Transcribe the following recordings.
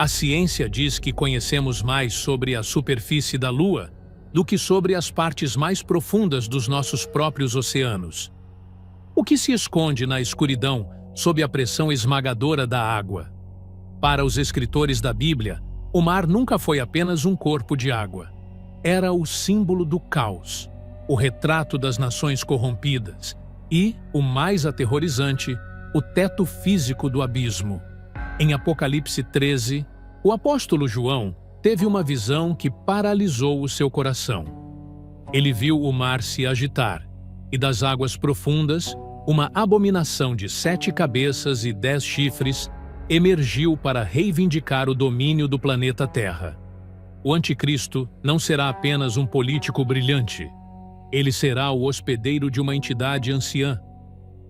A ciência diz que conhecemos mais sobre a superfície da Lua do que sobre as partes mais profundas dos nossos próprios oceanos. O que se esconde na escuridão sob a pressão esmagadora da água? Para os escritores da Bíblia, o mar nunca foi apenas um corpo de água. Era o símbolo do caos, o retrato das nações corrompidas e, o mais aterrorizante, o teto físico do abismo. Em Apocalipse 13, o apóstolo João teve uma visão que paralisou o seu coração. Ele viu o mar se agitar, e das águas profundas, uma abominação de 7 cabeças e 10 chifres emergiu para reivindicar o domínio do planeta Terra. O anticristo não será apenas um político brilhante. Ele será o hospedeiro de uma entidade anciã.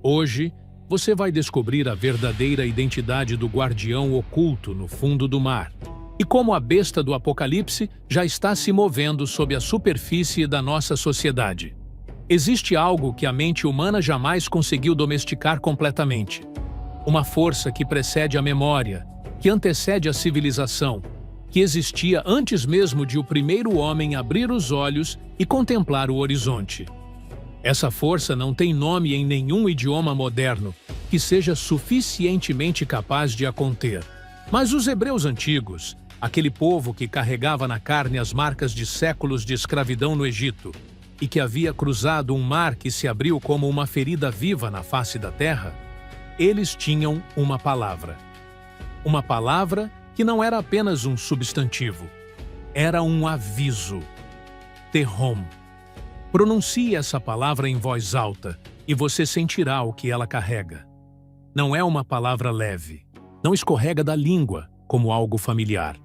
Hoje, você vai descobrir a verdadeira identidade do guardião oculto no fundo do mar e como a besta do Apocalipse já está se movendo sob a superfície da nossa sociedade. Existe algo que a mente humana jamais conseguiu domesticar completamente. Uma força que precede a memória, que antecede a civilização, que existia antes mesmo de o primeiro homem abrir os olhos e contemplar o horizonte. Essa força não tem nome em nenhum idioma moderno que seja suficientemente capaz de a conter. Mas os hebreus antigos, aquele povo que carregava na carne as marcas de séculos de escravidão no Egito e que havia cruzado um mar que se abriu como uma ferida viva na face da terra, eles tinham uma palavra. Uma palavra que não era apenas um substantivo, era um aviso. Terrom. Pronuncie essa palavra em voz alta e você sentirá o que ela carrega. Não é uma palavra leve, não escorrega da língua como algo familiar.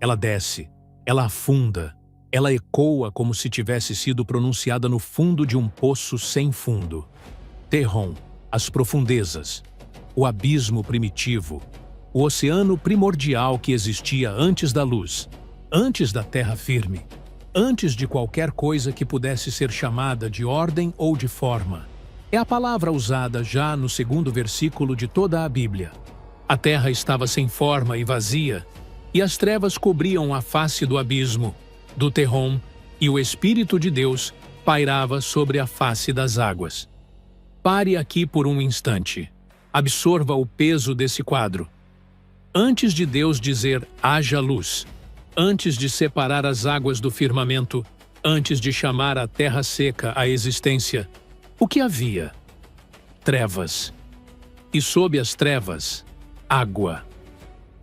Ela desce, ela afunda, ela ecoa como se tivesse sido pronunciada no fundo de um poço sem fundo. Terrom, as profundezas, o abismo primitivo, o oceano primordial que existia antes da luz, antes da terra firme, antes de qualquer coisa que pudesse ser chamada de ordem ou de forma. É a palavra usada já no 2º versículo de toda a Bíblia. A terra estava sem forma e vazia, e as trevas cobriam a face do abismo, do Terrom, e o Espírito de Deus pairava sobre a face das águas. Pare aqui por um instante. Absorva o peso desse quadro. Antes de Deus dizer haja luz, antes de separar as águas do firmamento, antes de chamar a terra seca à existência, o que havia? Trevas. E sob as trevas, água.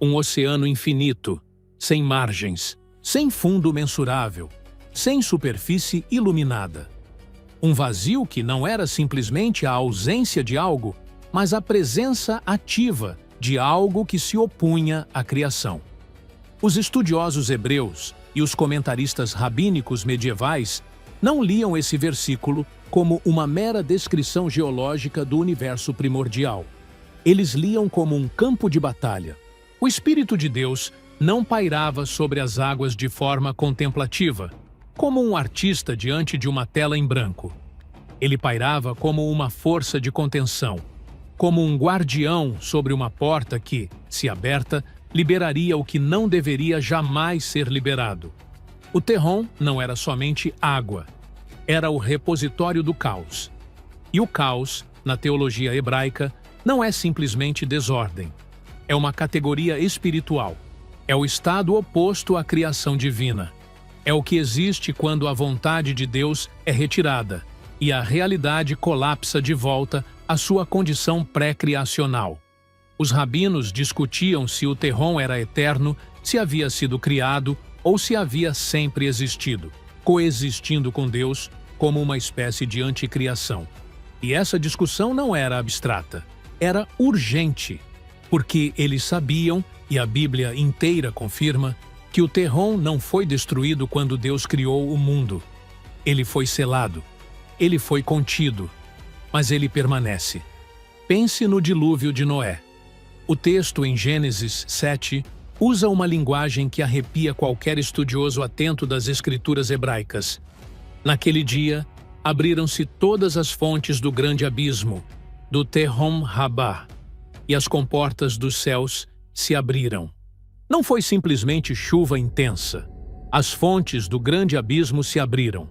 Um oceano infinito, sem margens, sem fundo mensurável, sem superfície iluminada. Um vazio que não era simplesmente a ausência de algo, mas a presença ativa de algo que se opunha à criação. Os estudiosos hebreus e os comentaristas rabínicos medievais não liam esse versículo como uma mera descrição geológica do universo primordial. Eles liam como um campo de batalha. O Espírito de Deus não pairava sobre as águas de forma contemplativa, como um artista diante de uma tela em branco. Ele pairava como uma força de contenção, como um guardião sobre uma porta que, se aberta, liberaria o que não deveria jamais ser liberado. O Terrom não era somente água, era o repositório do caos. E o caos, na teologia hebraica, não é simplesmente desordem. É uma categoria espiritual. É o estado oposto à criação divina. É o que existe quando a vontade de Deus é retirada e a realidade colapsa de volta à sua condição pré-criacional. Os rabinos discutiam se o Terrom era eterno, se havia sido criado ou se havia sempre existido, coexistindo com Deus como uma espécie de anticriação. E essa discussão não era abstrata, era urgente, porque eles sabiam, e a Bíblia inteira confirma, que o Terrom não foi destruído quando Deus criou o mundo. Ele foi selado, ele foi contido, mas ele permanece. Pense no dilúvio de Noé. O texto em Gênesis 7 usa uma linguagem que arrepia qualquer estudioso atento das escrituras hebraicas. Naquele dia, abriram-se todas as fontes do grande abismo, do Terrom Rabá, e as comportas dos céus se abriram. Não foi simplesmente chuva intensa. As fontes do grande abismo se abriram.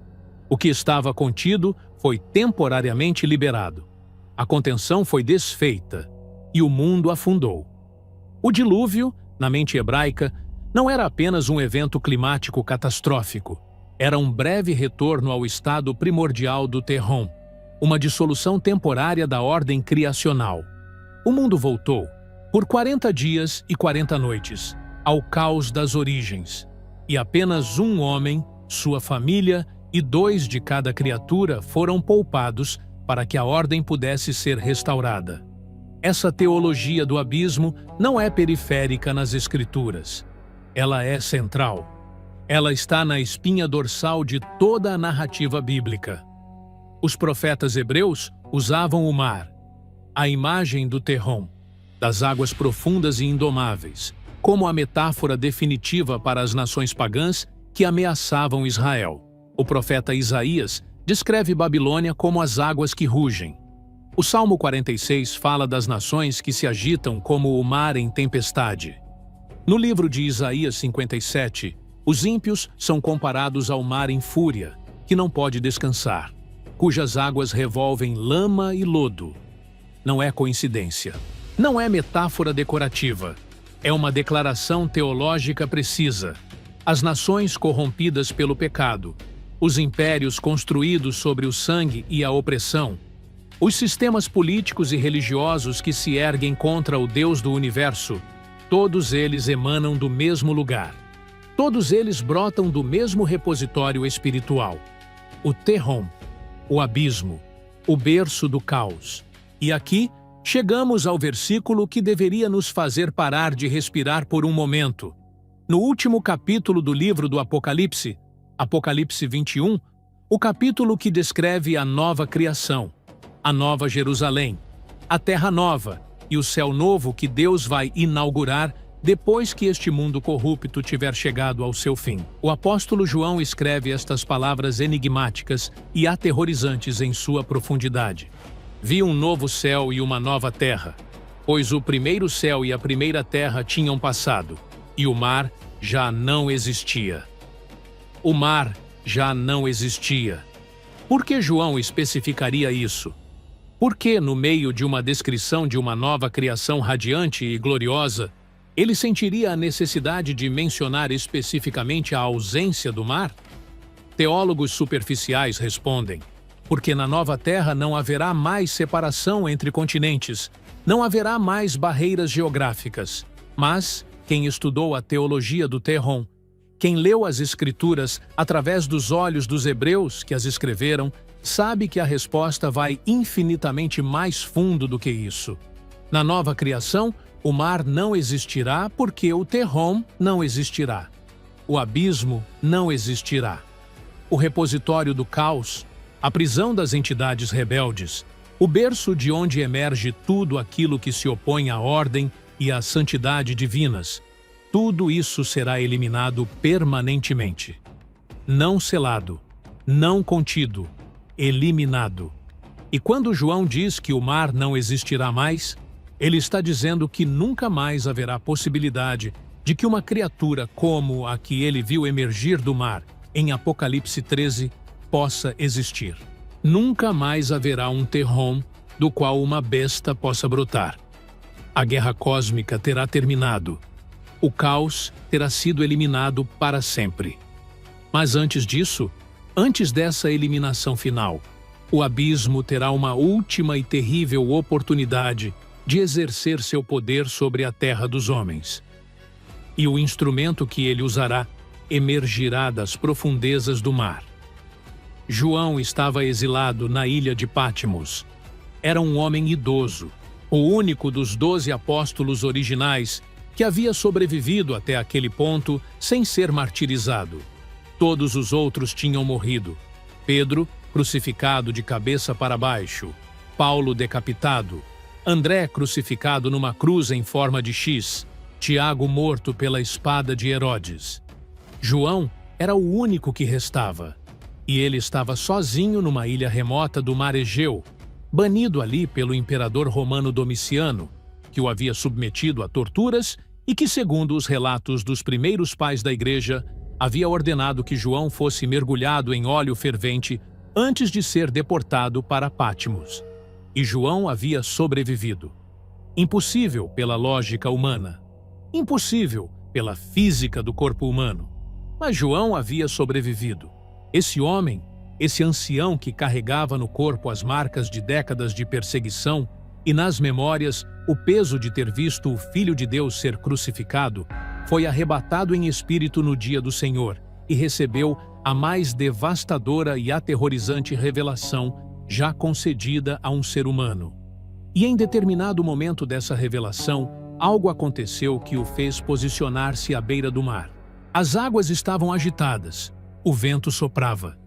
O que estava contido foi temporariamente liberado. A contenção foi desfeita e o mundo afundou. O dilúvio, na mente hebraica, não era apenas um evento climático catastrófico. Era um breve retorno ao estado primordial do Terrom, uma dissolução temporária da ordem criacional. O mundo voltou, por 40 dias e 40 noites, ao caos das origens. E apenas um homem, sua família e 2 de cada criatura foram poupados para que a ordem pudesse ser restaurada. Essa teologia do abismo não é periférica nas Escrituras. Ela é central. Ela está na espinha dorsal de toda a narrativa bíblica. Os profetas hebreus usavam o mar, a imagem do Terrom, das águas profundas e indomáveis, como a metáfora definitiva para as nações pagãs que ameaçavam Israel. O profeta Isaías descreve Babilônia como as águas que rugem. O Salmo 46 fala das nações que se agitam como o mar em tempestade. No livro de Isaías 57, os ímpios são comparados ao mar em fúria, que não pode descansar, cujas águas revolvem lama e lodo. Não é coincidência. Não é metáfora decorativa. É uma declaração teológica precisa. As nações corrompidas pelo pecado, os impérios construídos sobre o sangue e a opressão, os sistemas políticos e religiosos que se erguem contra o Deus do universo, todos eles emanam do mesmo lugar. Todos eles brotam do mesmo repositório espiritual. O Terrom, o abismo, o berço do caos. E aqui, chegamos ao versículo que deveria nos fazer parar de respirar por um momento. No último capítulo do livro do Apocalipse, Apocalipse 21, o capítulo que descreve a nova criação, a nova Jerusalém, a terra nova e o céu novo que Deus vai inaugurar depois que este mundo corrupto tiver chegado ao seu fim. O apóstolo João escreve estas palavras enigmáticas e aterrorizantes em sua profundidade. Vi um novo céu e uma nova terra, pois o primeiro céu e a primeira terra tinham passado, e o mar já não existia. O mar já não existia. Por que João especificaria isso? Por que, no meio de uma descrição de uma nova criação radiante e gloriosa, ele sentiria a necessidade de mencionar especificamente a ausência do mar? Teólogos superficiais respondem: porque na nova terra não haverá mais separação entre continentes, não haverá mais barreiras geográficas. Mas quem estudou a teologia do Terrom, quem leu as Escrituras através dos olhos dos hebreus que as escreveram, sabe que a resposta vai infinitamente mais fundo do que isso. Na nova criação, o mar não existirá porque o Terrom não existirá. O abismo não existirá. O repositório do caos, a prisão das entidades rebeldes, o berço de onde emerge tudo aquilo que se opõe à ordem e à santidade divinas, tudo isso será eliminado permanentemente. Não selado, não contido, eliminado. E quando João diz que o mar não existirá mais, ele está dizendo que nunca mais haverá possibilidade de que uma criatura como a que ele viu emergir do mar em Apocalipse 13 possa existir. Nunca mais haverá um Terrom do qual uma besta possa brotar. A guerra cósmica terá terminado. O caos terá sido eliminado para sempre. Mas antes disso, antes dessa eliminação final, o abismo terá uma última e terrível oportunidade de exercer seu poder sobre a terra dos homens. E o instrumento que ele usará emergirá das profundezas do mar. João estava exilado na ilha de Patmos. Era um homem idoso, o único dos 12 apóstolos originais que havia sobrevivido até aquele ponto sem ser martirizado. Todos os outros tinham morrido. Pedro, crucificado de cabeça para baixo. Paulo, decapitado. André, crucificado numa cruz em forma de X. Tiago, morto pela espada de Herodes. João era o único que restava. E ele estava sozinho numa ilha remota do mar Egeu, banido ali pelo imperador romano Domiciano, que o havia submetido a torturas e que, segundo os relatos dos primeiros pais da Igreja, havia ordenado que João fosse mergulhado em óleo fervente antes de ser deportado para Patmos. E João havia sobrevivido. Impossível pela lógica humana. Impossível pela física do corpo humano. Mas João havia sobrevivido. Esse homem, esse ancião que carregava no corpo as marcas de décadas de perseguição e nas memórias o peso de ter visto o Filho de Deus ser crucificado, foi arrebatado em espírito no dia do Senhor e recebeu a mais devastadora e aterrorizante revelação já concedida a um ser humano. E em determinado momento dessa revelação, algo aconteceu que o fez posicionar-se à beira do mar. As águas estavam agitadas, o vento soprava.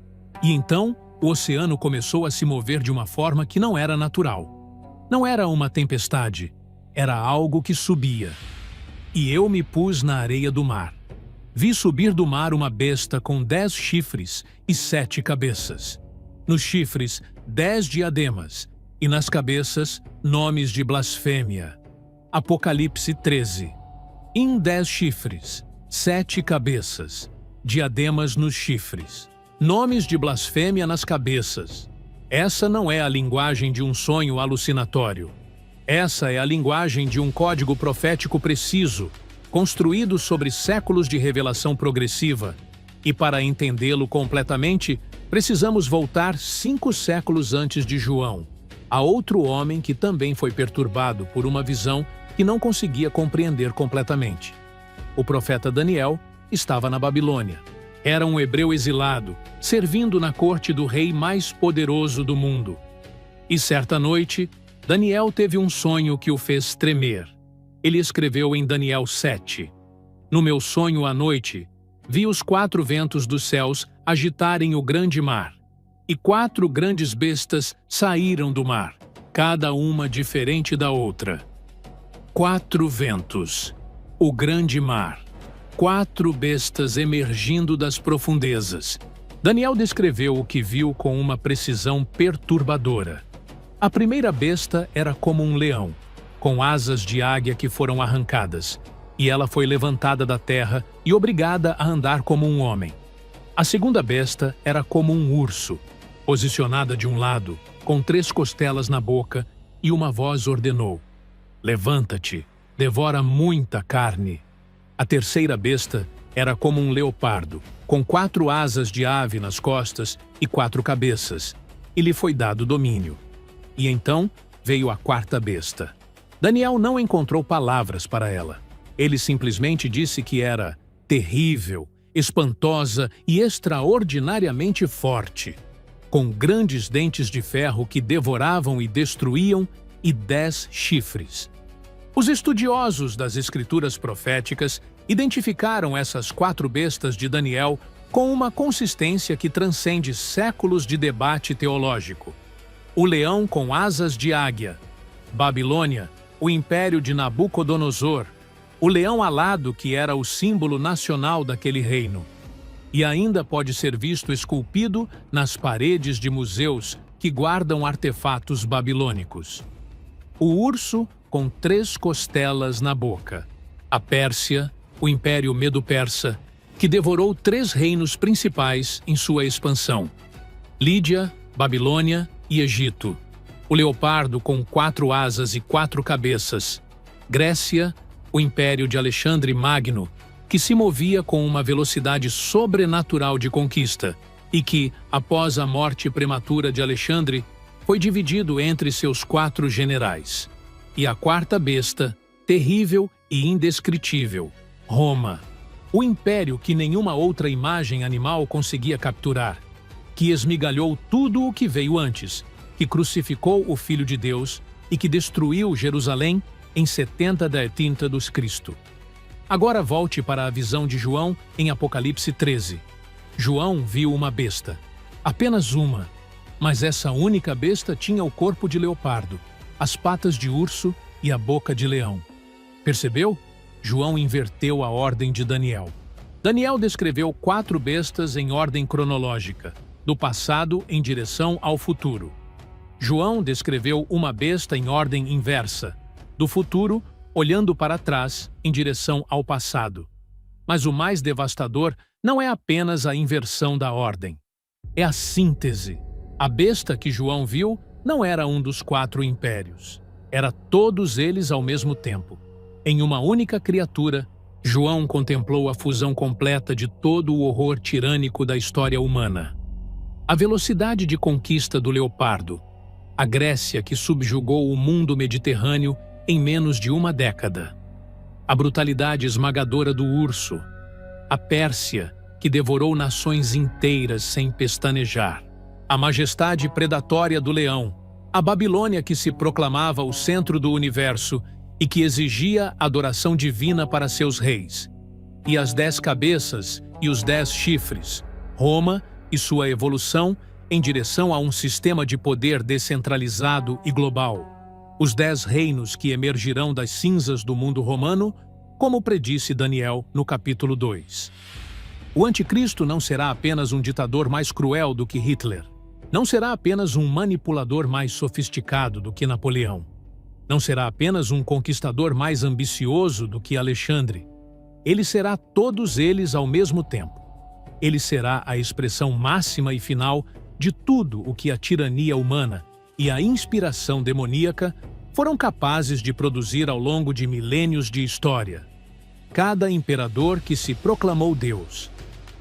E então, o oceano começou a se mover de uma forma que não era natural. Não era uma tempestade, era algo que subia. E eu me pus na areia do mar. Vi subir do mar uma besta com 10 chifres e 7 cabeças. Nos chifres, 10 diademas, e nas cabeças, nomes de blasfêmia. Apocalipse 13. Em 10 chifres, 7 cabeças, diademas nos chifres, nomes de blasfêmia nas cabeças. Essa não é a linguagem de um sonho alucinatório. Essa é a linguagem de um código profético preciso, construído sobre séculos de revelação progressiva. E para entendê-lo completamente, precisamos voltar 5 séculos antes de João, a outro homem que também foi perturbado por uma visão que não conseguia compreender completamente. O profeta Daniel estava na Babilônia. Era um hebreu exilado, servindo na corte do rei mais poderoso do mundo. E certa noite, Daniel teve um sonho que o fez tremer. Ele escreveu em Daniel 7. No meu sonho à noite, vi os 4 ventos dos céus agitarem o grande mar. E 4 grandes bestas saíram do mar, cada uma diferente da outra. 4 ventos, o grande mar, 4 bestas emergindo das profundezas. Daniel descreveu o que viu com uma precisão perturbadora. A primeira besta era como um leão, com asas de águia que foram arrancadas, e ela foi levantada da terra e obrigada a andar como um homem. A segunda besta era como um urso, posicionada de um lado, com 3 costelas na boca, e uma voz ordenou: levanta-te, devora muita carne. A terceira besta era como um leopardo, com 4 asas de ave nas costas e 4 cabeças, e lhe foi dado domínio. E então veio a quarta besta. Daniel não encontrou palavras para ela. Ele simplesmente disse que era terrível, espantosa e extraordinariamente forte, com grandes dentes de ferro que devoravam e destruíam e 10 chifres. Os estudiosos das escrituras proféticas identificaram essas 4 bestas de Daniel com uma consistência que transcende séculos de debate teológico. O leão com asas de águia, Babilônia, o império de Nabucodonosor, o leão alado que era o símbolo nacional daquele reino. E ainda pode ser visto esculpido nas paredes de museus que guardam artefatos babilônicos. O urso com 3 costelas na boca. A Pérsia, o Império Medo-Persa, que devorou 3 reinos principais em sua expansão: Lídia, Babilônia e Egito. O leopardo com 4 asas e 4 cabeças. Grécia, o Império de Alexandre Magno, que se movia com uma velocidade sobrenatural de conquista e que, após a morte prematura de Alexandre, foi dividido entre seus 4 generais. E a quarta besta, terrível e indescritível, Roma, o império que nenhuma outra imagem animal conseguia capturar, que esmigalhou tudo o que veio antes, que crucificou o Filho de Deus e que destruiu Jerusalém em 70 dos Cristo. Agora volte para a visão de João em Apocalipse 13. João viu uma besta, apenas uma, mas essa única besta tinha o corpo de leopardo, as patas de urso e a boca de leão. Percebeu? João inverteu a ordem de Daniel. Daniel descreveu 4 bestas em ordem cronológica, do passado em direção ao futuro. João descreveu uma besta em ordem inversa, do futuro olhando para trás em direção ao passado. Mas o mais devastador não é apenas a inversão da ordem. É a síntese. A besta que João viu não era um dos 4 impérios. Era todos eles ao mesmo tempo. Em uma única criatura, João contemplou a fusão completa de todo o horror tirânico da história humana. A velocidade de conquista do leopardo, a Grécia que subjugou o mundo mediterrâneo em menos de uma década, a brutalidade esmagadora do urso, a Pérsia que devorou nações inteiras sem pestanejar, a majestade predatória do leão, a Babilônia que se proclamava o centro do universo e que exigia adoração divina para seus reis, e as 10 cabeças e os 10 chifres, Roma e sua evolução em direção a um sistema de poder descentralizado e global, os 10 reinos que emergirão das cinzas do mundo romano, como predisse Daniel no capítulo 2. O anticristo não será apenas um ditador mais cruel do que Hitler. Não será apenas um manipulador mais sofisticado do que Napoleão. Não será apenas um conquistador mais ambicioso do que Alexandre. Ele será todos eles ao mesmo tempo. Ele será a expressão máxima e final de tudo o que a tirania humana e a inspiração demoníaca foram capazes de produzir ao longo de milênios de história. Cada imperador que se proclamou Deus,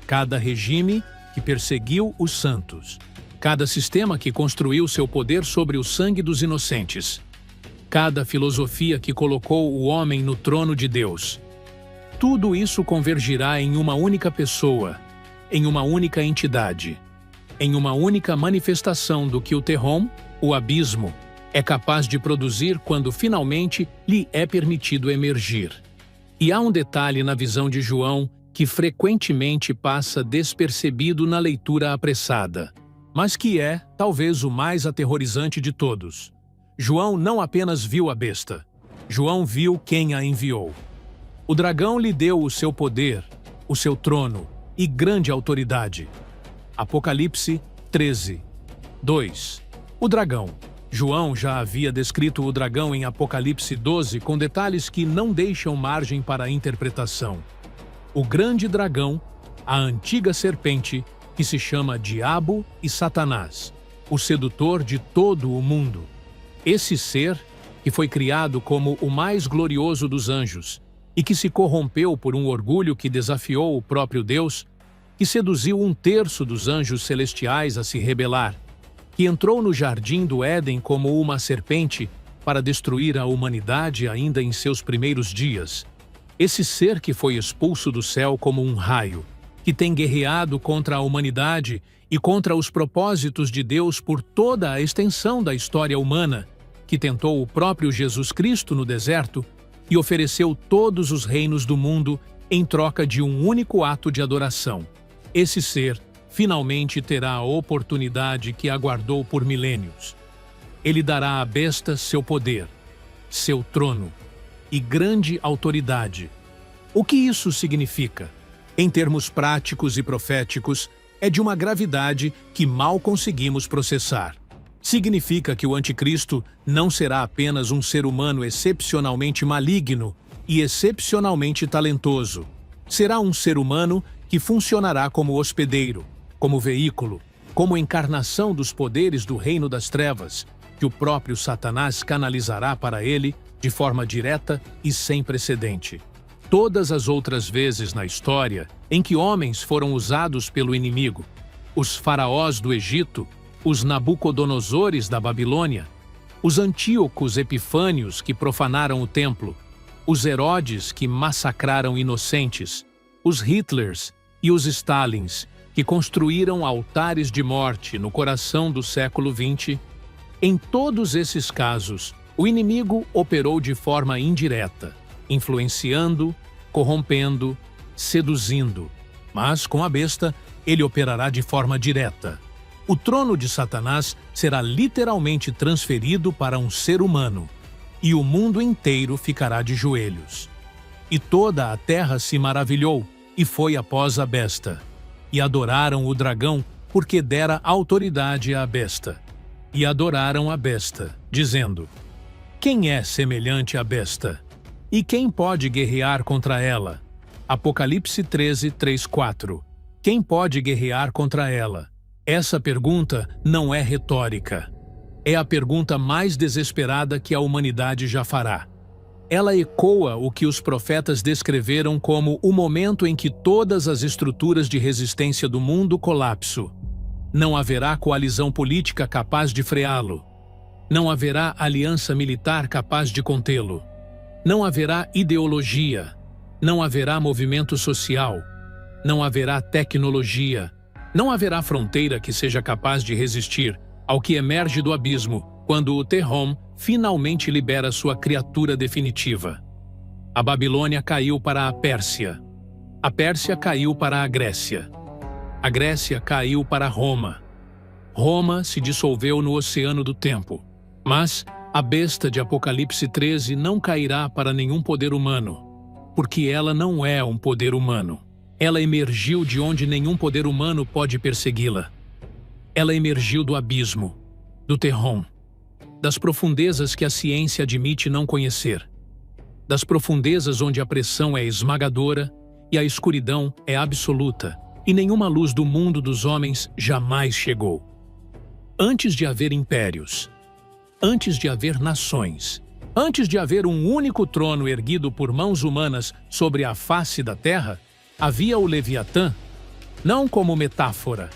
cada regime que perseguiu os santos, cada sistema que construiu seu poder sobre o sangue dos inocentes, cada filosofia que colocou o homem no trono de Deus. Tudo isso convergirá em uma única pessoa, em uma única entidade, em uma única manifestação do que o Terrom, o abismo, é capaz de produzir quando finalmente lhe é permitido emergir. E há um detalhe na visão de João que frequentemente passa despercebido na leitura apressada, mas que é, talvez, o mais aterrorizante de todos. João não apenas viu a besta, João viu quem a enviou. O dragão lhe deu o seu poder, o seu trono e grande autoridade. Apocalipse 13, 2. O dragão. João já havia descrito o dragão em Apocalipse 12 com detalhes que não deixam margem para a interpretação. O grande dragão, a antiga serpente, que se chama Diabo e Satanás, o sedutor de todo o mundo. Esse ser, que foi criado como o mais glorioso dos anjos e que se corrompeu por um orgulho que desafiou o próprio Deus, que seduziu 1/3 dos anjos celestiais a se rebelar, que entrou no jardim do Éden como uma serpente para destruir a humanidade ainda em seus primeiros dias. Esse ser que foi expulso do céu como um raio, que tem guerreado contra a humanidade e contra os propósitos de Deus por toda a extensão da história humana, que tentou o próprio Jesus Cristo no deserto e ofereceu todos os reinos do mundo em troca de um único ato de adoração. Esse ser finalmente terá a oportunidade que aguardou por milênios. Ele dará à besta seu poder, seu trono e grande autoridade. O que isso significa? Em termos práticos e proféticos, é de uma gravidade que mal conseguimos processar. Significa que o anticristo não será apenas um ser humano excepcionalmente maligno e excepcionalmente talentoso. Será um ser humano que funcionará como hospedeiro, como veículo, como encarnação dos poderes do reino das trevas, que o próprio Satanás canalizará para ele de forma direta e sem precedente. Todas as outras vezes na história em que homens foram usados pelo inimigo, os faraós do Egito, os Nabucodonosores da Babilônia, os Antíocos Epifânios que profanaram o templo, os Herodes que massacraram inocentes, os Hitlers e os Stalins que construíram altares de morte no coração do século XX, em todos esses casos, o inimigo operou de forma indireta, influenciando, corrompendo, seduzindo. Mas com a besta, ele operará de forma direta. O trono de Satanás será literalmente transferido para um ser humano, e o mundo inteiro ficará de joelhos. E toda a terra se maravilhou, e foi após a besta. E adoraram o dragão, porque dera autoridade à besta. E adoraram a besta, dizendo: Quem é semelhante à besta? E quem pode guerrear contra ela? Apocalipse 13, 3, 4. Quem pode guerrear contra ela? Essa pergunta não é retórica. É a pergunta mais desesperada que a humanidade já fará. Ela ecoa o que os profetas descreveram como o momento em que todas as estruturas de resistência do mundo colapsam. Não haverá coalizão política capaz de freá-lo. Não haverá aliança militar capaz de contê-lo. Não haverá ideologia. Não haverá movimento social. Não haverá tecnologia. Não haverá fronteira que seja capaz de resistir ao que emerge do abismo quando o Tehom finalmente libera sua criatura definitiva. A Babilônia caiu para a Pérsia. A Pérsia caiu para a Grécia. A Grécia caiu para Roma. Roma se dissolveu no oceano do tempo. Mas a besta de Apocalipse 13 não cairá para nenhum poder humano, porque ela não é um poder humano. Ela emergiu de onde nenhum poder humano pode persegui-la. Ela emergiu do abismo, do Tehom, das profundezas que a ciência admite não conhecer, das profundezas onde a pressão é esmagadora e a escuridão é absoluta, e nenhuma luz do mundo dos homens jamais chegou. Antes de haver impérios, antes de haver nações, antes de haver um único trono erguido por mãos humanas sobre a face da terra, havia o Leviatã, não como metáfora,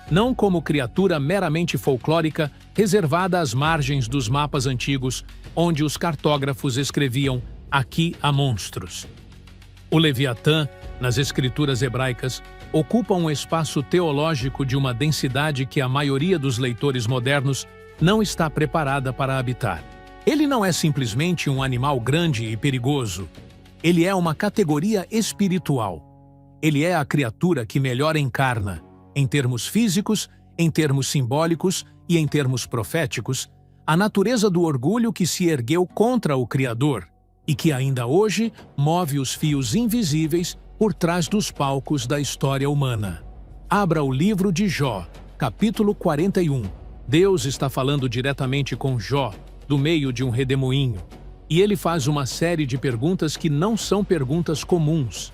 não como criatura meramente folclórica reservada às margens dos mapas antigos, onde os cartógrafos escreviam "aqui há monstros". O Leviatã, nas escrituras hebraicas, ocupa um espaço teológico de uma densidade que a maioria dos leitores modernos não está preparada para habitar. Ele não é simplesmente um animal grande e perigoso. Ele é uma categoria espiritual. Ele é a criatura que melhor encarna, em termos físicos, em termos simbólicos e em termos proféticos, a natureza do orgulho que se ergueu contra o Criador e que ainda hoje move os fios invisíveis por trás dos palcos da história humana. Abra o livro de Jó, capítulo 41. Deus está falando diretamente com Jó, do meio de um redemoinho, e ele faz uma série de perguntas que não são perguntas comuns.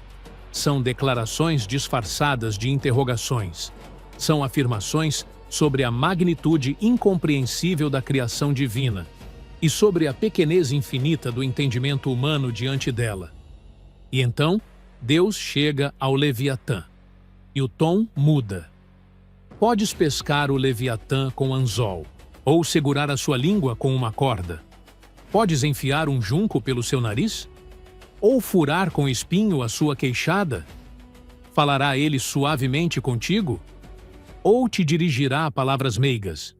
São declarações disfarçadas de interrogações. São afirmações sobre a magnitude incompreensível da criação divina e sobre a pequenez infinita do entendimento humano diante dela. E então, Deus chega ao Leviatã, e o tom muda. Podes pescar o Leviatã com anzol, ou segurar a sua língua com uma corda. Podes enfiar um junco pelo seu nariz? Ou furar com espinho a sua queixada? Falará ele suavemente contigo? Ou te dirigirá palavras meigas?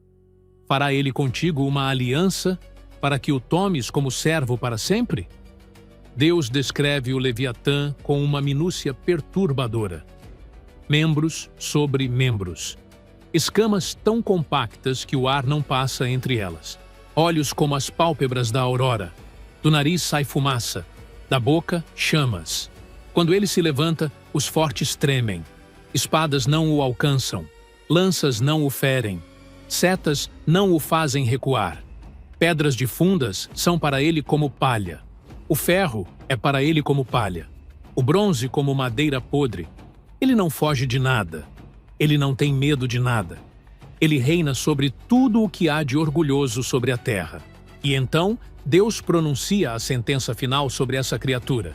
Fará ele contigo uma aliança para que o tomes como servo para sempre? Deus descreve o Leviatã com uma minúcia perturbadora. Membros sobre membros. Escamas tão compactas que o ar não passa entre elas. Olhos como as pálpebras da aurora. Do nariz sai fumaça. Da boca, chamas. Quando ele se levanta, os fortes tremem. Espadas não o alcançam. Lanças não o ferem. Setas não o fazem recuar. Pedras de fundas são para ele como palha. O ferro é para ele como palha. O bronze como madeira podre. Ele não foge de nada. Ele não tem medo de nada. Ele reina sobre tudo o que há de orgulhoso sobre a terra. E então, Deus pronuncia a sentença final sobre essa criatura.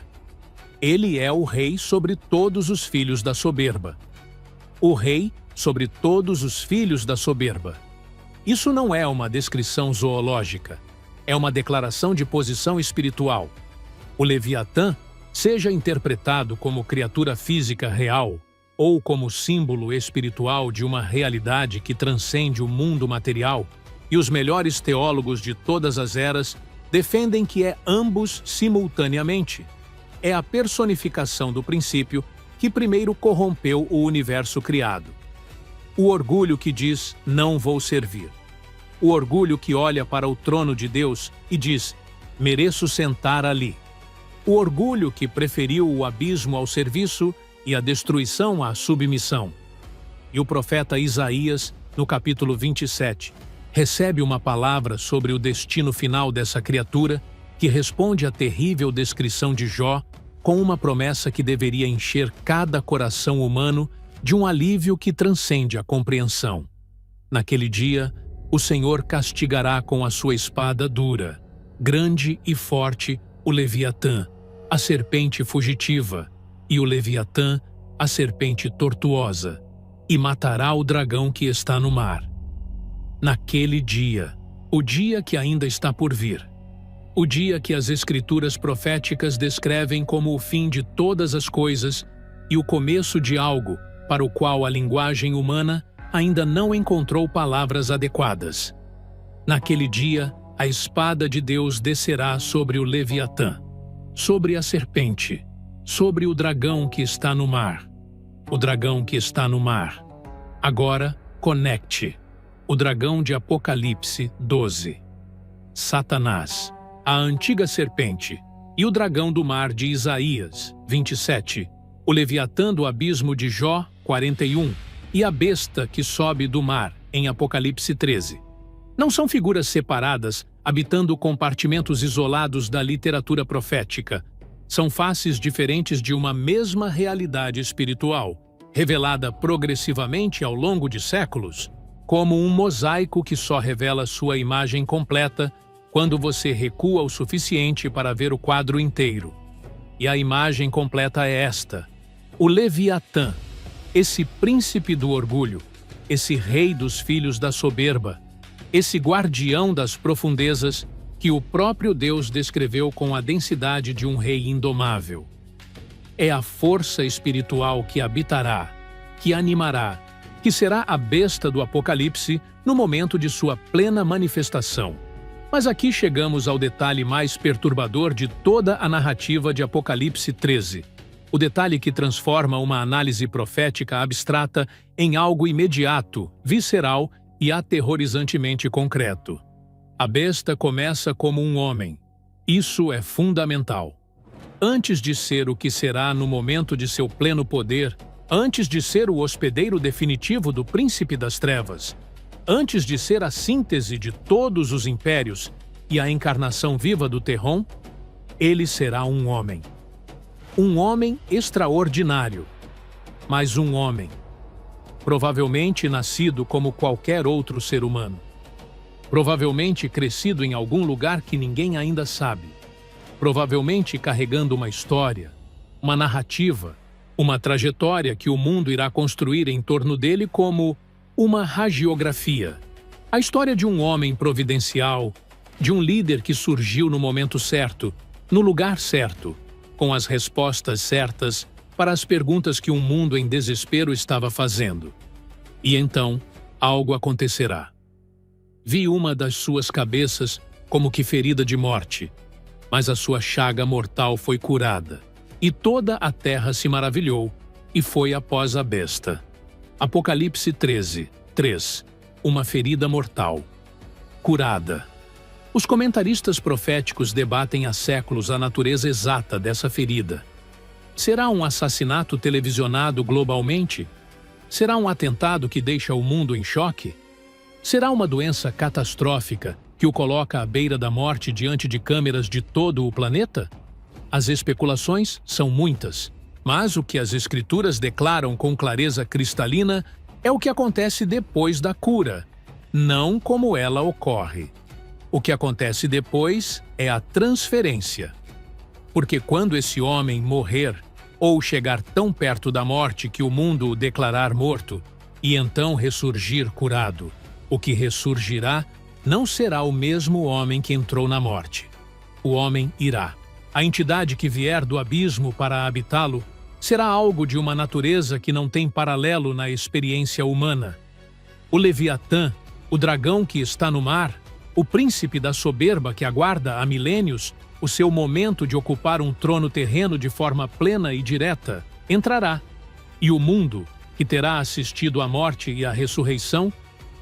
Ele é o rei sobre todos os filhos da soberba. O rei sobre todos os filhos da soberba. Isso não é uma descrição zoológica. É uma declaração de posição espiritual. O Leviatã, seja interpretado como criatura física real ou como símbolo espiritual de uma realidade que transcende o mundo material, e os melhores teólogos de todas as eras defendem que é ambos simultaneamente. É a personificação do princípio que primeiro corrompeu o universo criado. O orgulho que diz, não vou servir. O orgulho que olha para o trono de Deus e diz, mereço sentar ali. O orgulho que preferiu o abismo ao serviço e a destruição à submissão. E o profeta Isaías, no capítulo 27, recebe uma palavra sobre o destino final dessa criatura que responde à terrível descrição de Jó com uma promessa que deveria encher cada coração humano de um alívio que transcende a compreensão. Naquele dia, o Senhor castigará com a sua espada dura, grande e forte, o Leviatã, a serpente fugitiva, e o Leviatã, a serpente tortuosa, e matará o dragão que está no mar. Naquele dia, o dia que ainda está por vir, o dia que as Escrituras proféticas descrevem como o fim de todas as coisas e o começo de algo para o qual a linguagem humana ainda não encontrou palavras adequadas. Naquele dia, a espada de Deus descerá sobre o Leviatã, sobre a serpente, sobre o dragão que está no mar. O dragão que está no mar. Agora, conecte. O dragão de Apocalipse 12. Satanás, a antiga serpente, e o dragão do mar de Isaías 27. O Leviatã do abismo de Jó 41. E a besta que sobe do mar, em Apocalipse 13. Não são figuras separadas, habitando compartimentos isolados da literatura profética. São faces diferentes de uma mesma realidade espiritual, revelada progressivamente ao longo de séculos, como um mosaico que só revela sua imagem completa quando você recua o suficiente para ver o quadro inteiro. E a imagem completa é esta: o Leviatã, esse príncipe do orgulho, esse rei dos filhos da soberba, esse guardião das profundezas que o próprio Deus descreveu com a densidade de um rei indomável. É a força espiritual que habitará, que animará, que será a besta do Apocalipse no momento de sua plena manifestação. Mas aqui chegamos ao detalhe mais perturbador de toda a narrativa de Apocalipse 13. O detalhe que transforma uma análise profética abstrata em algo imediato, visceral e aterrorizantemente concreto. A besta começa como um homem. Isso é fundamental. Antes de ser o que será no momento de seu pleno poder, antes de ser o hospedeiro definitivo do príncipe das trevas, antes de ser a síntese de todos os impérios e a encarnação viva do Terron, ele será um homem. Um homem extraordinário, mas um homem, provavelmente nascido como qualquer outro ser humano, provavelmente crescido em algum lugar que ninguém ainda sabe, provavelmente carregando uma história, uma narrativa, uma trajetória que o mundo irá construir em torno dele como uma hagiografia. A história de um homem providencial, de um líder que surgiu no momento certo, no lugar certo, com as respostas certas para as perguntas que um mundo em desespero estava fazendo. E então, algo acontecerá. Vi uma das suas cabeças como que ferida de morte, mas a sua chaga mortal foi curada, e toda a terra se maravilhou, e foi após a besta. Apocalipse 13, 3. Uma ferida mortal. Curada. Os comentaristas proféticos debatem há séculos a natureza exata dessa ferida. Será um assassinato televisionado globalmente? Será um atentado que deixa o mundo em choque? Será uma doença catastrófica que o coloca à beira da morte diante de câmeras de todo o planeta? As especulações são muitas, mas o que as Escrituras declaram com clareza cristalina é o que acontece depois da cura, não como ela ocorre. O que acontece depois é a transferência. Porque quando esse homem morrer, ou chegar tão perto da morte que o mundo o declarar morto, e então ressurgir curado, o que ressurgirá não será o mesmo homem que entrou na morte. O homem irá. A entidade que vier do abismo para habitá-lo será algo de uma natureza que não tem paralelo na experiência humana. O Leviatã, o dragão que está no mar, o príncipe da soberba que aguarda há milênios o seu momento de ocupar um trono terreno de forma plena e direta, entrará. E o mundo, que terá assistido à morte e à ressurreição,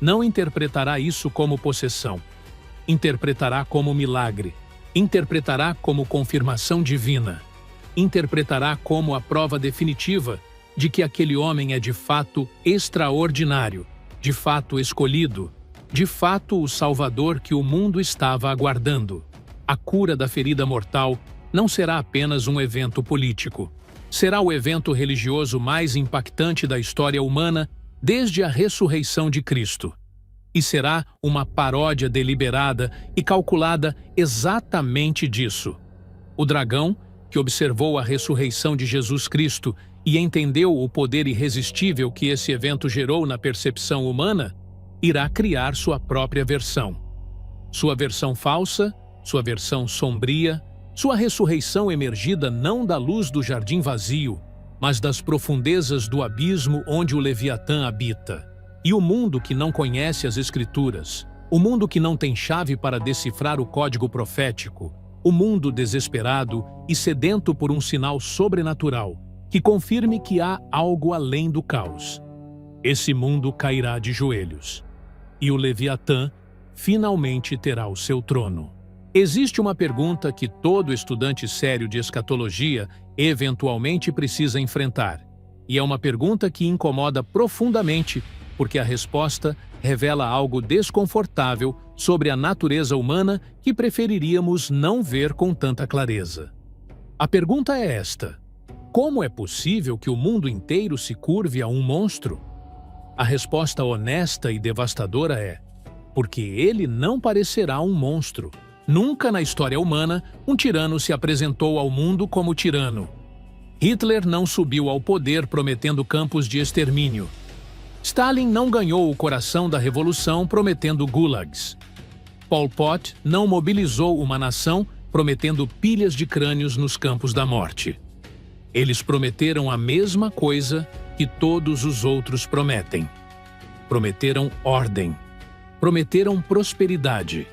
não interpretará isso como possessão. Interpretará como milagre. Interpretará como confirmação divina. Interpretará como a prova definitiva de que aquele homem é de fato extraordinário, de fato escolhido, de fato o Salvador que o mundo estava aguardando. A cura da ferida mortal não será apenas um evento político. Será o evento religioso mais impactante da história humana desde a ressurreição de Cristo. E será uma paródia deliberada e calculada exatamente disso. O dragão, que observou a ressurreição de Jesus Cristo e entendeu o poder irresistível que esse evento gerou na percepção humana, irá criar sua própria versão. Sua versão falsa, sua versão sombria, sua ressurreição emergida não da luz do jardim vazio, mas das profundezas do abismo onde o Leviatã habita. E o mundo que não conhece as Escrituras, o mundo que não tem chave para decifrar o código profético, o mundo desesperado e sedento por um sinal sobrenatural que confirme que há algo além do caos. Esse mundo cairá de joelhos. E o Leviatã finalmente terá o seu trono. Existe uma pergunta que todo estudante sério de escatologia eventualmente precisa enfrentar. E é uma pergunta que incomoda profundamente, porque a resposta revela algo desconfortável sobre a natureza humana que preferiríamos não ver com tanta clareza. A pergunta é esta: como é possível que o mundo inteiro se curve a um monstro? A resposta honesta e devastadora é: porque ele não parecerá um monstro. Nunca na história humana um tirano se apresentou ao mundo como tirano. Hitler não subiu ao poder prometendo campos de extermínio. Stalin não ganhou o coração da revolução prometendo gulags. Pol Pot não mobilizou uma nação prometendo pilhas de crânios nos campos da morte. Eles prometeram a mesma coisa que todos os outros prometem. Prometeram ordem. Prometeram prosperidade.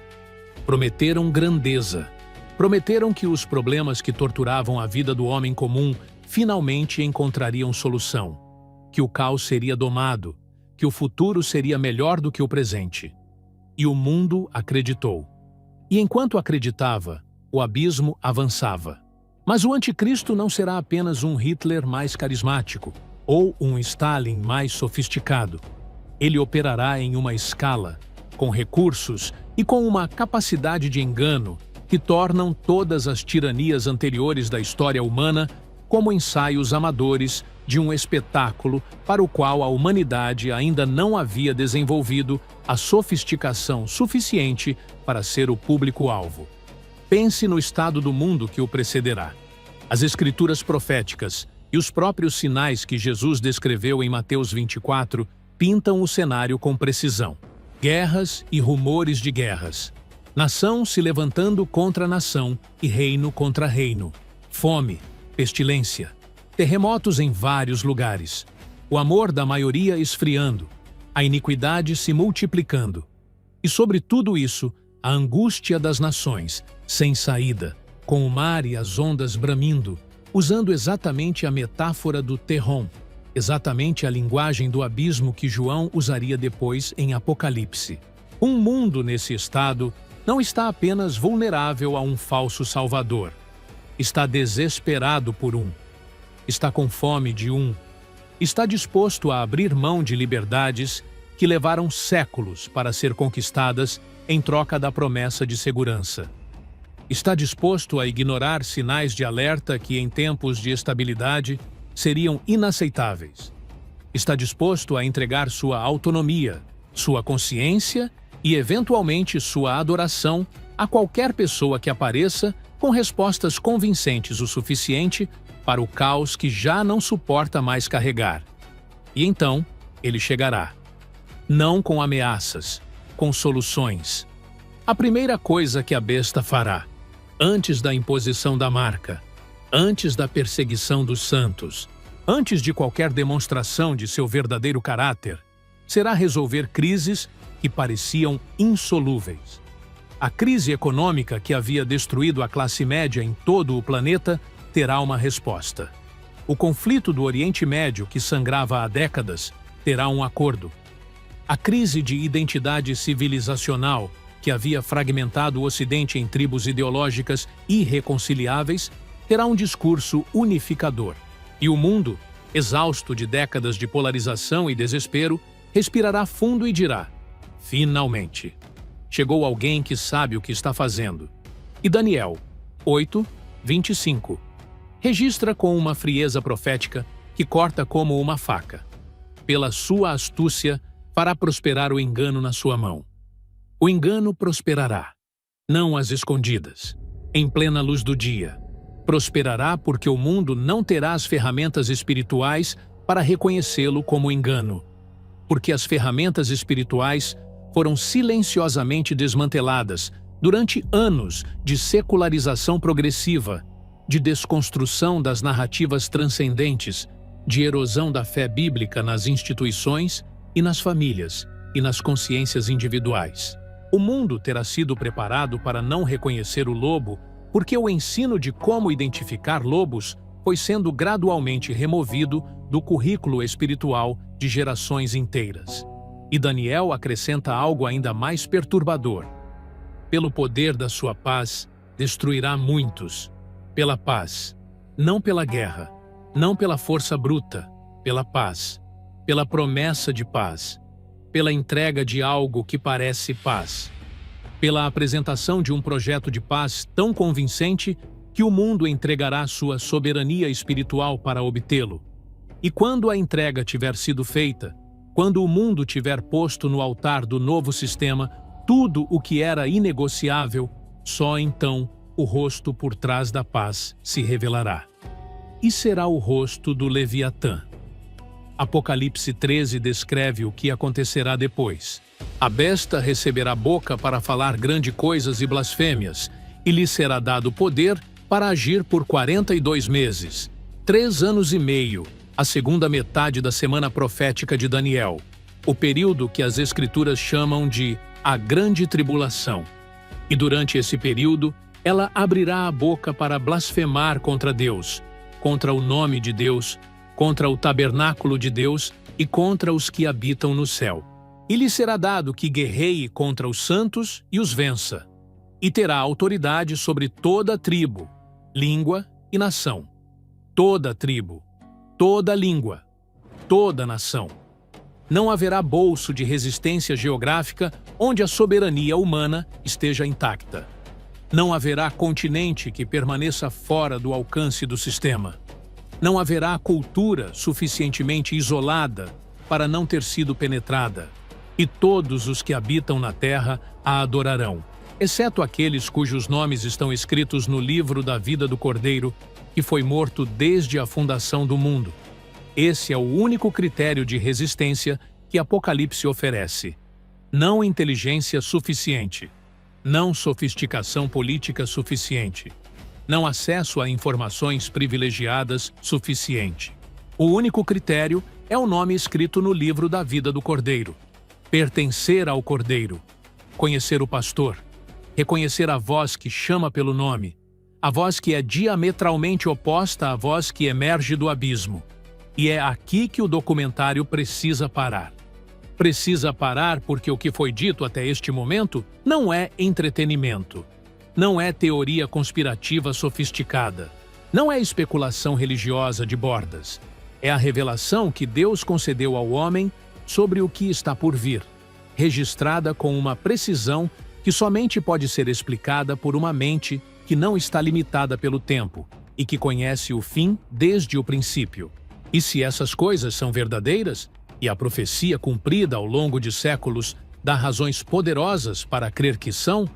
Prometeram grandeza. Prometeram que os problemas que torturavam a vida do homem comum finalmente encontrariam solução, que o caos seria domado, que o futuro seria melhor do que o presente. E o mundo acreditou. E enquanto acreditava, o abismo avançava. Mas o anticristo não será apenas um Hitler mais carismático ou um Stalin mais sofisticado. Ele operará em uma escala, com recursos e com uma capacidade de engano que tornam todas as tiranias anteriores da história humana como ensaios amadores de um espetáculo para o qual a humanidade ainda não havia desenvolvido a sofisticação suficiente para ser o público-alvo. Pense no estado do mundo que o precederá. As escrituras proféticas e os próprios sinais que Jesus descreveu em Mateus 24 pintam o cenário com precisão. Guerras e rumores de guerras. Nação se levantando contra nação e reino contra reino. Fome, pestilência. Terremotos em vários lugares. O amor da maioria esfriando. A iniquidade se multiplicando. E sobre tudo isso, a angústia das nações, sem saída, com o mar e as ondas bramindo, usando exatamente a metáfora do terrom, exatamente a linguagem do abismo que João usaria depois em Apocalipse. Um mundo nesse estado não está apenas vulnerável a um falso salvador. Está desesperado por um. Está com fome de um. Está disposto a abrir mão de liberdades que levaram séculos para ser conquistadas em troca da promessa de segurança. Está disposto a ignorar sinais de alerta que, em tempos de estabilidade, seriam inaceitáveis. Está disposto a entregar sua autonomia, sua consciência e, eventualmente, sua adoração a qualquer pessoa que apareça com respostas convincentes o suficiente para o caos que já não suporta mais carregar. E então, ele chegará. Não com ameaças, com soluções. A primeira coisa que a besta fará, antes da imposição da marca, antes da perseguição dos santos, antes de qualquer demonstração de seu verdadeiro caráter, será resolver crises que pareciam insolúveis. A crise econômica que havia destruído a classe média em todo o planeta terá uma resposta. O conflito do Oriente Médio, que sangrava há décadas, terá um acordo. A crise de identidade civilizacional, que havia fragmentado o Ocidente em tribos ideológicas irreconciliáveis, terá um discurso unificador. E o mundo, exausto de décadas de polarização e desespero, respirará fundo e dirá: finalmente, chegou alguém que sabe o que está fazendo. E Daniel 8, 25. Registra com uma frieza profética que corta como uma faca. Pela sua astúcia, fará prosperar o engano na sua mão. O engano prosperará, não às escondidas, em plena luz do dia. Prosperará porque o mundo não terá as ferramentas espirituais para reconhecê-lo como engano. Porque as ferramentas espirituais foram silenciosamente desmanteladas durante anos de secularização progressiva, de desconstrução das narrativas transcendentes, de erosão da fé bíblica nas instituições e nas famílias e nas consciências individuais. O mundo terá sido preparado para não reconhecer o lobo porque o ensino de como identificar lobos foi sendo gradualmente removido do currículo espiritual de gerações inteiras. E Daniel acrescenta algo ainda mais perturbador. Pelo poder da sua paz, destruirá muitos. Pela paz, não pela guerra, não pela força bruta, pela paz, pela promessa de paz, pela entrega de algo que parece paz, pela apresentação de um projeto de paz tão convincente que o mundo entregará sua soberania espiritual para obtê-lo. E quando a entrega tiver sido feita, quando o mundo tiver posto no altar do novo sistema tudo o que era inegociável, só então o rosto por trás da paz se revelará. E será o rosto do Leviatã. Apocalipse 13 descreve o que acontecerá depois. A besta receberá boca para falar grandes coisas e blasfêmias, e lhe será dado poder para agir por 42 meses, 3 anos e meio, a segunda metade da semana profética de Daniel, o período que as Escrituras chamam de a Grande Tribulação. E durante esse período, ela abrirá a boca para blasfemar contra Deus, contra o nome de Deus, contra o tabernáculo de Deus e contra os que habitam no céu. E lhe será dado que guerreie contra os santos e os vença, e terá autoridade sobre toda tribo, língua e nação. Toda tribo, toda língua, toda nação. Não haverá bolso de resistência geográfica onde a soberania humana esteja intacta. Não haverá continente que permaneça fora do alcance do sistema. Não haverá cultura suficientemente isolada para não ter sido penetrada. E todos os que habitam na terra a adorarão, exceto aqueles cujos nomes estão escritos no livro da vida do Cordeiro, que foi morto desde a fundação do mundo. Esse é o único critério de resistência que Apocalipse oferece. Não inteligência suficiente. Não sofisticação política suficiente. Não acesso a informações privilegiadas suficiente. O único critério é o nome escrito no livro da vida do Cordeiro. Pertencer ao Cordeiro. Conhecer o pastor. Reconhecer a voz que chama pelo nome. A voz que é diametralmente oposta à voz que emerge do abismo. E é aqui que o documentário precisa parar. Precisa parar porque o que foi dito até este momento não é entretenimento. Não é teoria conspirativa sofisticada. Não é especulação religiosa de bordas. É a revelação que Deus concedeu ao homem sobre o que está por vir, registrada com uma precisão que somente pode ser explicada por uma mente que não está limitada pelo tempo e que conhece o fim desde o princípio. E se essas coisas são verdadeiras, e a profecia cumprida ao longo de séculos dá razões poderosas para crer que são,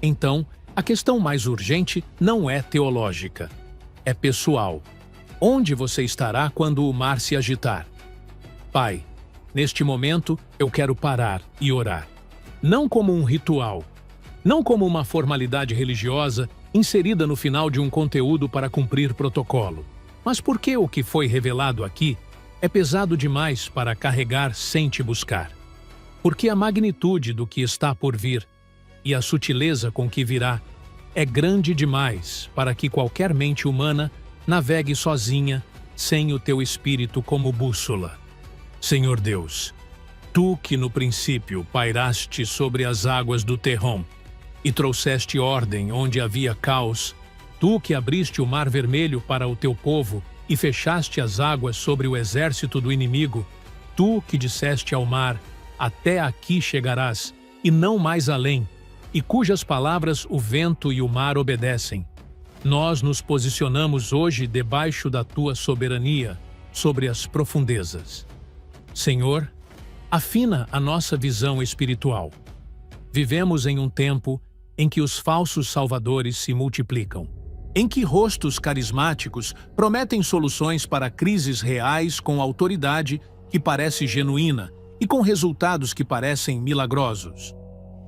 então a questão mais urgente não é teológica, é pessoal. Onde você estará quando o mar se agitar? Pai, neste momento eu quero parar e orar. Não como um ritual, não como uma formalidade religiosa inserida no final de um conteúdo para cumprir protocolo, mas porque o que foi revelado aqui é pesado demais para carregar sem te buscar. Porque a magnitude do que está por vir e a sutileza com que virá é grande demais para que qualquer mente humana navegue sozinha, sem o teu espírito como bússola. Senhor Deus, tu que no princípio pairaste sobre as águas do Terrom e trouxeste ordem onde havia caos, tu que abriste o mar vermelho para o teu povo e fechaste as águas sobre o exército do inimigo, tu que disseste ao mar, até aqui chegarás, e não mais além, e cujas palavras o vento e o mar obedecem. Nós nos posicionamos hoje debaixo da tua soberania sobre as profundezas. Senhor, afina a nossa visão espiritual. Vivemos em um tempo em que os falsos salvadores se multiplicam, em que rostos carismáticos prometem soluções para crises reais com autoridade que parece genuína e com resultados que parecem milagrosos,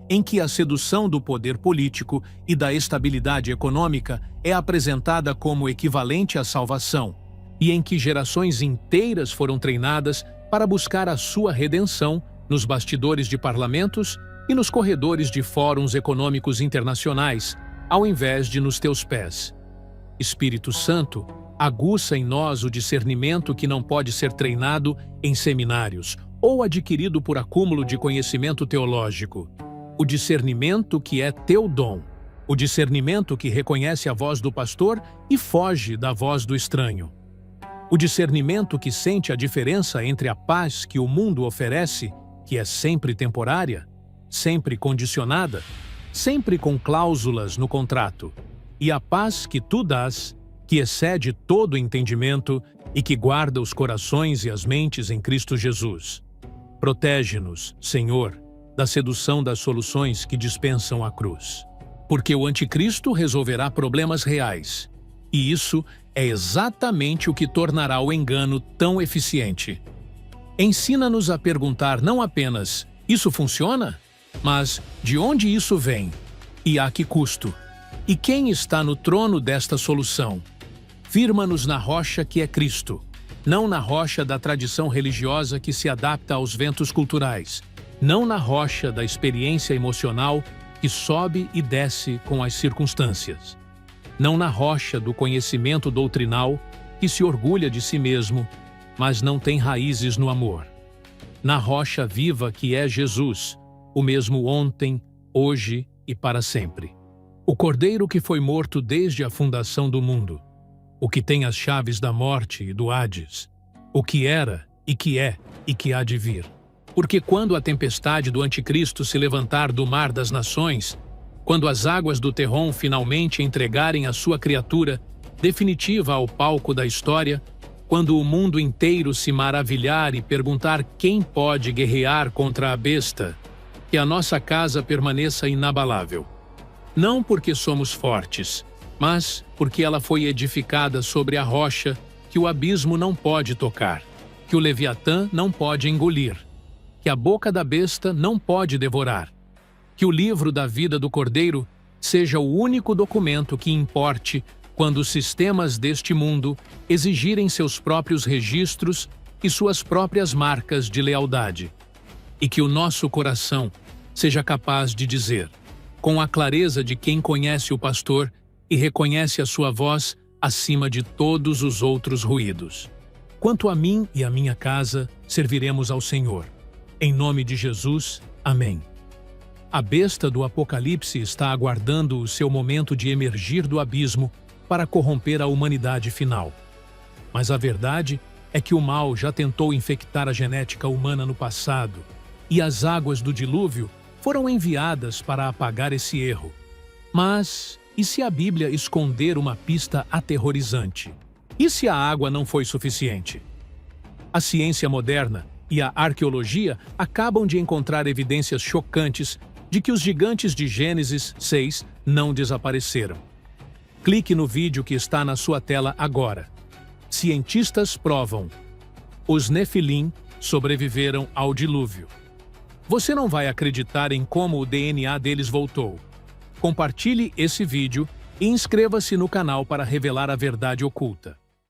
em que a sedução do poder político e da estabilidade econômica é apresentada como equivalente à salvação, e em que gerações inteiras foram treinadas para buscar a sua redenção nos bastidores de parlamentos e nos corredores de fóruns econômicos internacionais, ao invés de nos teus pés. Espírito Santo, aguça em nós o discernimento que não pode ser treinado em seminários ou adquirido por acúmulo de conhecimento teológico. O discernimento que é teu dom. O discernimento que reconhece a voz do pastor e foge da voz do estranho. O discernimento que sente a diferença entre a paz que o mundo oferece, que é sempre temporária, sempre condicionada, sempre com cláusulas no contrato, e a paz que tu dás, que excede todo entendimento e que guarda os corações e as mentes em Cristo Jesus. Protege-nos, Senhor, da sedução das soluções que dispensam a cruz. Porque o anticristo resolverá problemas reais, e isso é exatamente o que tornará o engano tão eficiente. Ensina-nos a perguntar não apenas "isso funciona?", mas de onde isso vem e a que custo? E quem está no trono desta solução? Firma-nos na rocha que é Cristo, não na rocha da tradição religiosa que se adapta aos ventos culturais, não na rocha da experiência emocional que sobe e desce com as circunstâncias, não na rocha do conhecimento doutrinal que se orgulha de si mesmo, mas não tem raízes no amor, na rocha viva que é Jesus, o mesmo ontem, hoje e para sempre. O Cordeiro que foi morto desde a fundação do mundo, o que tem as chaves da morte e do Hades, o que era e que há de vir. Porque quando a tempestade do anticristo se levantar do mar das nações, quando as águas do Terrom finalmente entregarem a sua criatura definitiva ao palco da história, quando o mundo inteiro se maravilhar e perguntar quem pode guerrear contra a besta, que a nossa casa permaneça inabalável. Não porque somos fortes, mas porque ela foi edificada sobre a rocha que o abismo não pode tocar, que o Leviatã não pode engolir, que a boca da besta não pode devorar, que o livro da vida do Cordeiro seja o único documento que importe quando os sistemas deste mundo exigirem seus próprios registros e suas próprias marcas de lealdade, e que o nosso coração seja capaz de dizer, com a clareza de quem conhece o pastor e reconhece a sua voz acima de todos os outros ruídos: quanto a mim e a minha casa, serviremos ao Senhor. Em nome de Jesus, amém. A besta do Apocalipse está aguardando o seu momento de emergir do abismo para corromper a humanidade final. Mas a verdade é que o mal já tentou infectar a genética humana no passado, e as águas do dilúvio foram enviadas para apagar esse erro. Mas e se a Bíblia esconder uma pista aterrorizante? E se a água não foi suficiente? A ciência moderna e a arqueologia acabam de encontrar evidências chocantes de que os gigantes de Gênesis 6 não desapareceram. Clique no vídeo que está na sua tela agora. Cientistas provam: os Nefilim sobreviveram ao dilúvio. Você não vai acreditar em como o DNA deles voltou. Compartilhe esse vídeo e inscreva-se no canal para revelar a verdade oculta.